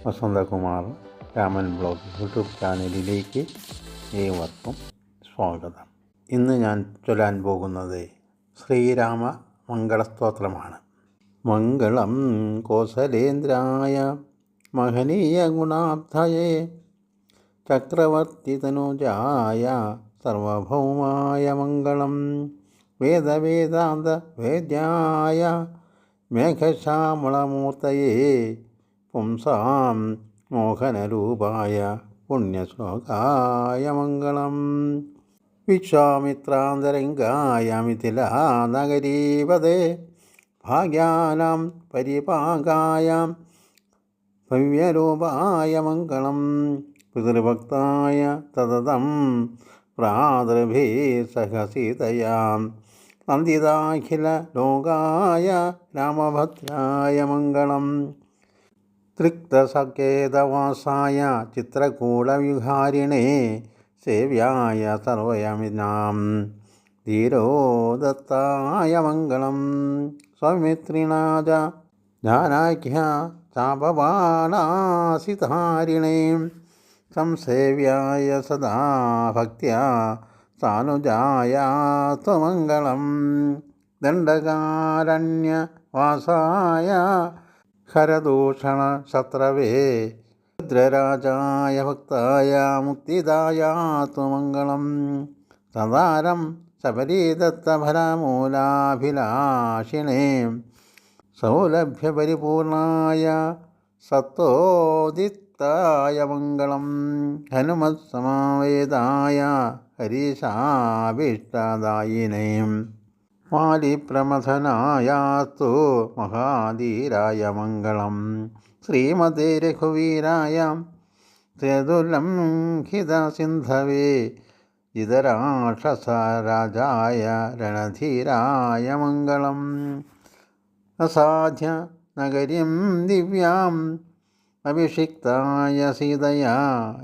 Vasanthakumar Raman blog YouTube ചാനലിലേക്ക് ഏവർക്കും സ്വാഗതം. ഇന്ന് ഞാൻ ചൊല്ലാൻ പോകുന്നത് ശ്രീരാമ മംഗളസ്തോത്രമാണ്. മംഗളം കോസലേന്ദ്രായ മഹനീയ ഗുണാബ്ധയേ ചക്രവർത്തിതനുജായ സർവഭൗമായ മംഗളം വേദവേദാന്ത വേദ്യായ മേഘശ്യാമളമൂർത്തയേ പുംസാം മോഹനരൂപായ പുണ്യശ്ലോകായ മംഗളം വിശ്വാമിത്രാന്തരംഗായ മിഥിലാനഗരീപതേ ഭാഗ്യാനാം പരിപാകായ ഭവ്യരൂപായ മംഗളം പിതൃഭക്തായ തതതം പ്രാതൃഭിः സഹ സീതയാം നന്ദിതാഖില ലോകായ രാമഭദ്രായ മംഗളം തൃക്തസങ്കേതവാസായ ചിത്രകൂടവിഹാരിണേ സേവ്യായ സർവയമിനാം ധീരോദത്തായ മംഗളം സൗമിത്രിണാജ ജ്ഞാനാഖ്യ ചാപബാണാസിതാരിണേ സംസേവ്യായ സദാ ഭക്ത്യാ സാനുജായ ത്വമംഗളം ദണ്ഡകാരണ്യവാസായ ഹരദൂഷണ ശത്രവേ രുദ്രരാജായ ഭക്തായ മുക്തിദായ ത്വമംഗളം സദാരം ശബരീദത്തഫലമൂലാഭിലാഷിണേ സൗലഭ്യപരിപൂർണായ സത്തോദിത്തായ മംഗളം ഹനുമത്സമവേദായ ഹരീശാഭീഷ്ടദായിനേ മാലിപ്രമഥനായാസ്തു മഹാധീരായ മംഗളം ശ്രീമതേ രഘുവീരായ ത്രിദുർലംഘിതസിന്ധവേ ജിതരാക്ഷസരാജായ രണധീരായ മംഗളം അസാധ്യ നഗരീം ദിവ്യാം അഭിഷിക്തായ സീതയാ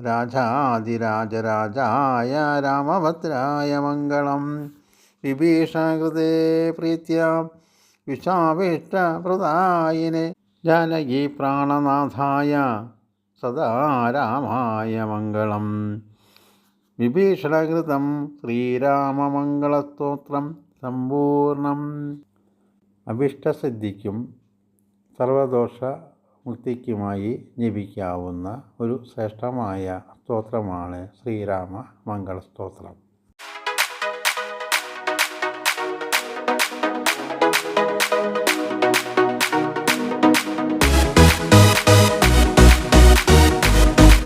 രാജാതിരാജരാജായ രാമഭദ്രായ മംഗളം വിഭീഷണകൃതേ പ്രീത്യ വിശ്വാഭീഷ്ടപ്രദായിനെ ജാനകി പ്രാണനാഥായ സദാ രാമായ മംഗളം വിഭീഷണകൃതം ശ്രീരാമമംഗളസ്തോത്രം സമ്പൂർണം. അഭിഷ്ടസിദ്ധിക്കും സർവദോഷ മുക്തിക്കുമായി ജപിക്കാവുന്ന ഒരു ശ്രേഷ്ഠമായ സ്തോത്രമാണ് ശ്രീരാമ മംഗളസ്തോത്രം.